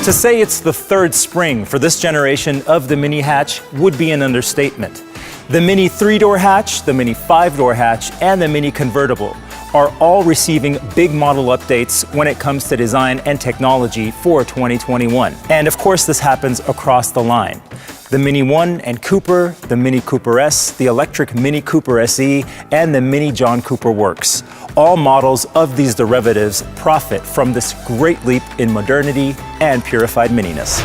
To say it's the third spring for this generation of the mini hatch would be an understatement. The mini 3-door hatch, the mini 5-door hatch, and the mini convertible are all receiving big model updates when it comes to design and technology for 2021. And of course, this happens across the line. The Mini 1 and Cooper, the Mini Cooper S, the electric Mini Cooper SE, and the Mini John Cooper Works. All models of these derivatives profit from this great leap in modernity and purified mininess.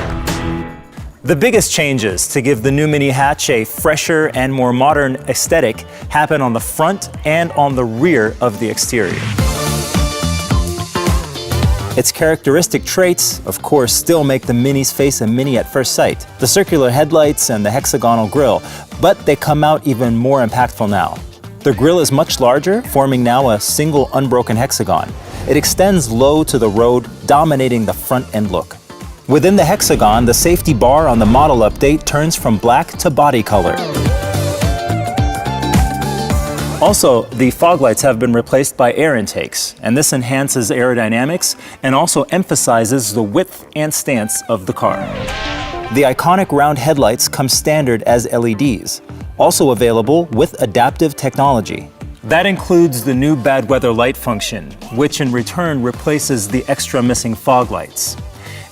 The biggest changes to give the new mini hatch a fresher and more modern aesthetic happen on the front and on the rear of the exterior. Its characteristic traits, of course, still make the Minis face a Mini at first sight. The circular headlights and the hexagonal grille, but they come out even more impactful now. The grille is much larger, forming now a single unbroken hexagon. It extends low to the road, dominating the front end look. Within the hexagon, the safety bar on the model update turns from black to body color. Also, the fog lights have been replaced by air intakes, and this enhances aerodynamics and also emphasizes the width and stance of the car. The iconic round headlights come standard as LEDs, also available with adaptive technology. That includes the new bad weather light function, which in return replaces the extra missing fog lights.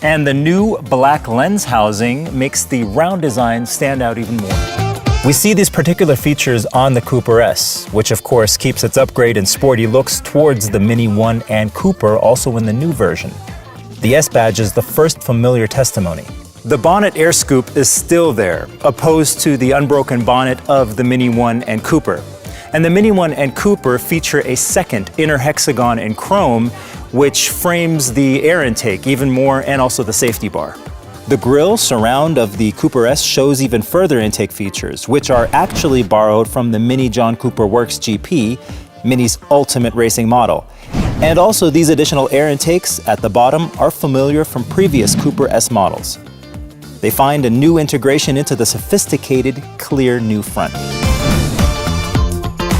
And the new black lens housing makes the round design stand out even more. We see these particular features on the Cooper S, which of course keeps its upgrade and sporty looks towards the Mini 1 and Cooper also in the new version. The S badge is the first familiar testimony. The bonnet air scoop is still there, opposed to the unbroken bonnet of the Mini 1 and Cooper. And the Mini 1 and Cooper feature a second inner hexagon in chrome, which frames the air intake even more and also the safety bar. The grille surround of the Cooper S shows even further intake features, which are actually borrowed from the Mini John Cooper Works GP, Mini's ultimate racing model. And also these additional air intakes at the bottom are familiar from previous Cooper S models. They find a new integration into the sophisticated, clear new front.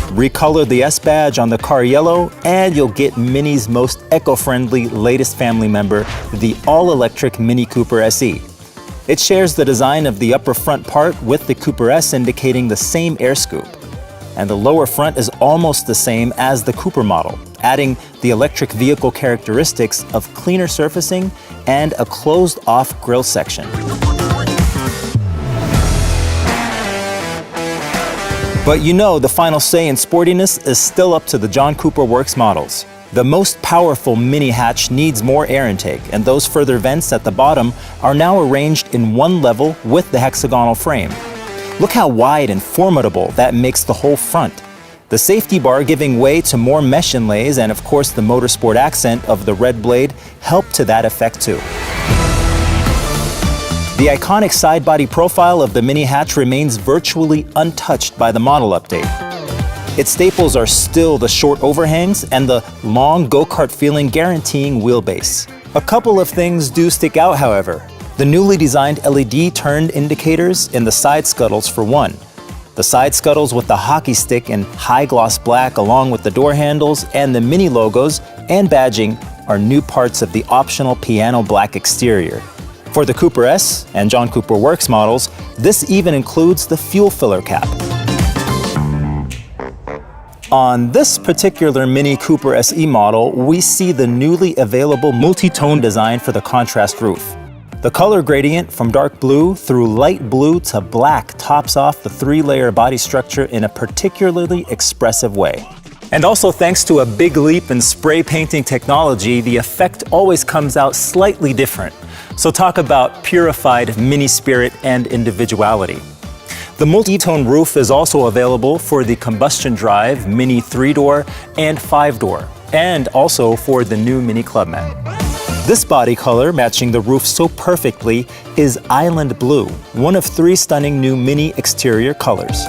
Recolor the S badge on the car yellow, and you'll get Mini's most eco-friendly latest family member, the all-electric Mini Cooper SE. It shares the design of the upper front part with the Cooper S, indicating the same air scoop. And the lower front is almost the same as the Cooper model, adding the electric vehicle characteristics of cleaner surfacing and a closed-off grille section. But you know, the final say in sportiness is still up to the John Cooper Works models. The most powerful mini hatch needs more air intake, and those further vents at the bottom are now arranged in one level with the hexagonal frame. Look how wide and formidable that makes the whole front. The safety bar giving way to more mesh inlays, and of course the motorsport accent of the red blade help to that effect too. The iconic side body profile of the mini hatch remains virtually untouched by the model update. Its staples are still the short overhangs and the long go-kart feeling guaranteeing wheelbase. A couple of things do stick out, however. The newly designed LED turned indicators in the side scuttles for one. The side scuttles with the hockey stick in high gloss black along with the door handles and the mini logos and badging are new parts of the optional piano black exterior. For the Cooper S and John Cooper Works models, this even includes the fuel filler cap. On this particular Mini Cooper SE model, we see the newly available multi-tone design for the contrast roof. The color gradient from dark blue through light blue to black tops off the 3-layer body structure in a particularly expressive way. And also thanks to a big leap in spray painting technology, the effect always comes out slightly different. So talk about purified mini spirit and individuality. The multi-tone roof is also available for the combustion drive Mini 3-door and 5-door, and also for the new Mini Clubman. This body color, matching the roof so perfectly, is Island Blue, one of 3 stunning new Mini exterior colors.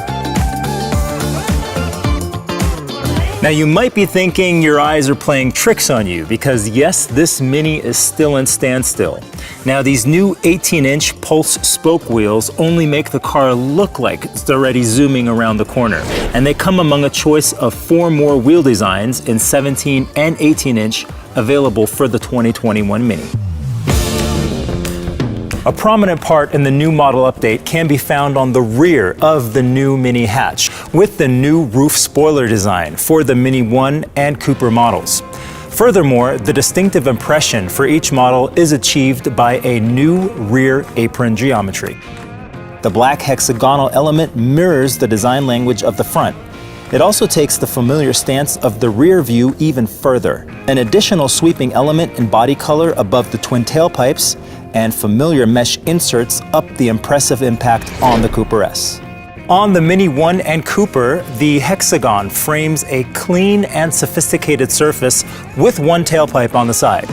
Now you might be thinking your eyes are playing tricks on you because yes, this Mini is still in standstill. Now these new 18-inch pulse spoke wheels only make the car look like it's already zooming around the corner. And they come among a choice of 4 more wheel designs in 17 and 18-inch available for the 2021 Mini. A prominent part in the new model update can be found on the rear of the new Mini hatch, with the new roof spoiler design for the Mini 1 and Cooper models. Furthermore, the distinctive impression for each model is achieved by a new rear apron geometry. The black hexagonal element mirrors the design language of the front. It also takes the familiar stance of the rear view even further. An additional sweeping element in body color above the twin tailpipes and familiar mesh inserts up the impressive impact on the Cooper S. On the Mini 1 and Cooper, the hexagon frames a clean and sophisticated surface with one tailpipe on the side.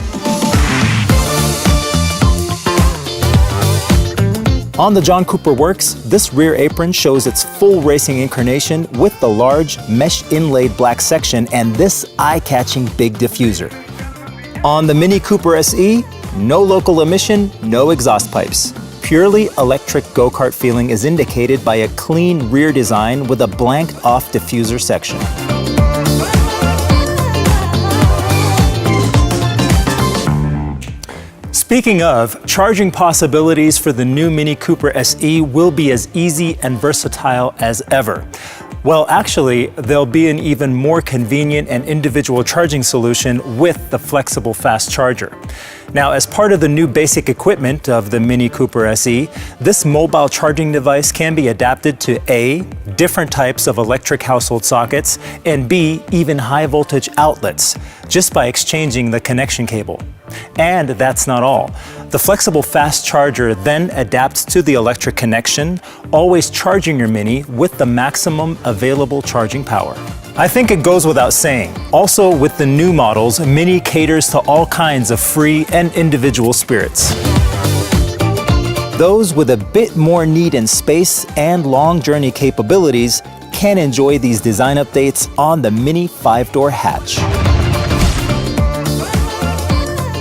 On the John Cooper Works, this rear apron shows its full racing incarnation with the large mesh inlaid black section and this eye-catching big diffuser. On the Mini Cooper SE, no local emission, no exhaust pipes. Purely electric go-kart feeling is indicated by a clean rear design with a blanked-off diffuser section. Speaking of, charging possibilities for the new Mini Cooper SE will be as easy and versatile as ever. Well, actually, there'll be an even more convenient and individual charging solution with the flexible fast charger. Now, as part of the new basic equipment of the Mini Cooper SE, this mobile charging device can be adapted to A, different types of electric household sockets, and B, even high voltage outlets, just by exchanging the connection cable. And that's not all. The flexible fast charger then adapts to the electric connection, always charging your Mini with the maximum available charging power. I think it goes without saying. Also, with the new models, Mini caters to all kinds of free and individual spirits. Those with a bit more need in space and long journey capabilities can enjoy these design updates on the Mini 5-door hatch.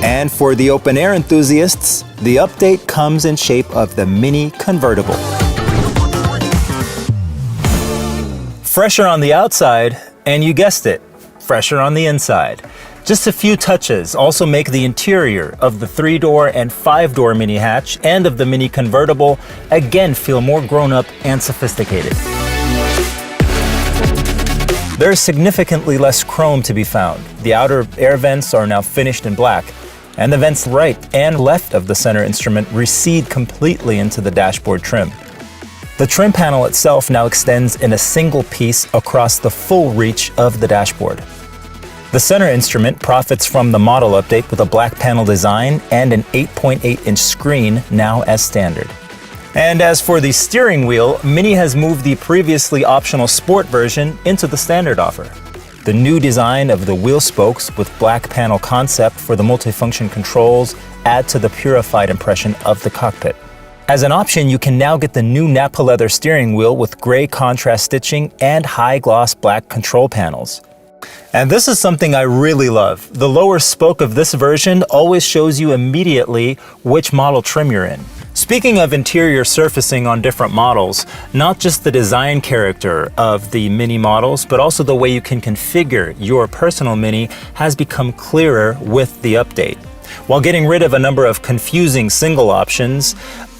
And for the open-air enthusiasts, the update comes in shape of the Mini convertible. Fresher on the outside, and you guessed it, fresher on the inside. Just a few touches also make the interior of the 3-door and 5-door Mini hatch and of the Mini convertible again feel more grown-up and sophisticated. There is significantly less chrome to be found. The outer air vents are now finished in black, and the vents right and left of the center instrument recede completely into the dashboard trim. The trim panel itself now extends in a single piece across the full reach of the dashboard. The center instrument profits from the model update with a black panel design and an 8.8-inch screen now as standard. And as for the steering wheel, Mini has moved the previously optional Sport version into the standard offer. The new design of the wheel spokes with black panel concept for the multifunction controls add to the purified impression of the cockpit. As an option, you can now get the new Nappa leather steering wheel with gray contrast stitching and high gloss black control panels. And this is something I really love. The lower spoke of this version always shows you immediately which model trim you're in. Speaking of interior surfacing on different models, not just the design character of the Mini models, but also the way you can configure your personal Mini has become clearer with the update. While getting rid of a number of confusing single options,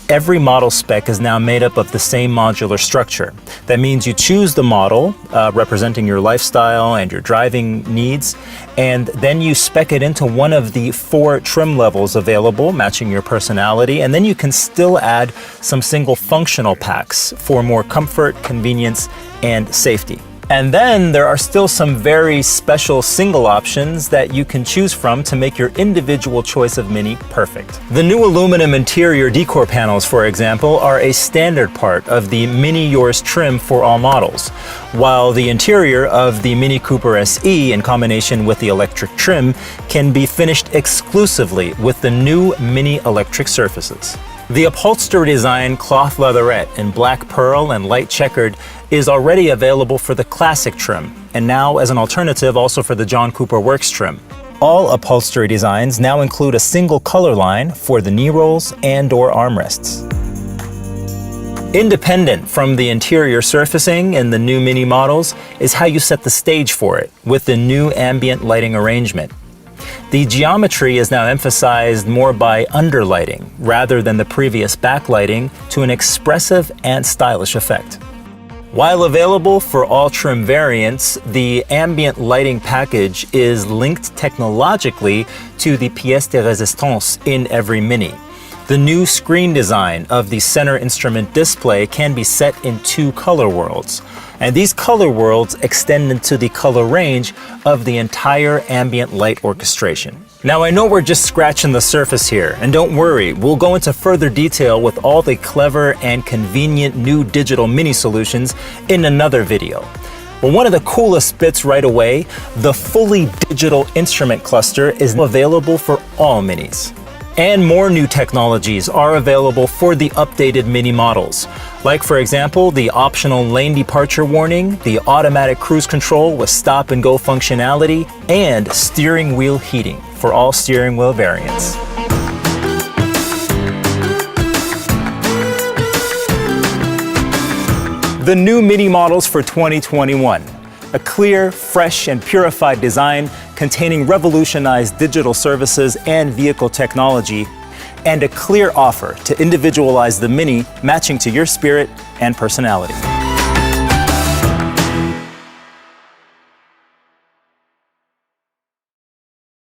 every model spec is now made up of the same modular structure. That means you choose the model representing your lifestyle and your driving needs, and then you spec it into one of the 4 trim levels available, matching your personality, and then you can still add some single functional packs for more comfort, convenience, and safety. And then there are still some very special single options that you can choose from to make your individual choice of Mini perfect. The new aluminum interior decor panels, for example, are a standard part of the Mini Yours trim for all models, while the interior of the Mini Cooper SE in combination with the electric trim can be finished exclusively with the new Mini electric surfaces. The upholstery design cloth leatherette in black pearl and light checkered is already available for the classic trim, and now as an alternative also for the John Cooper Works trim. All upholstery designs now include a single color line for the knee rolls and door armrests. Independent from the interior surfacing in the new Mini models is how you set the stage for it with the new ambient lighting arrangement. The geometry is now emphasized more by underlighting rather than the previous backlighting to an expressive and stylish effect. While available for all trim variants, the ambient lighting package is linked technologically to the pièce de résistance in every Mini. The new screen design of the center instrument display can be set in 2 color worlds, and these color worlds extend into the color range of the entire ambient light orchestration. Now, I know we're just scratching the surface here, and don't worry, we'll go into further detail with all the clever and convenient new digital Mini solutions in another video. But one of the coolest bits right away, the fully digital instrument cluster is available for all Minis. And more new technologies are available for the updated Mini models, like for example, the optional lane departure warning, the automatic cruise control with stop and go functionality, and steering wheel heating for all steering wheel variants. The new Mini models for 2021. A clear, fresh, and purified design containing revolutionized digital services and vehicle technology, and a clear offer to individualize the Mini matching to your spirit and personality.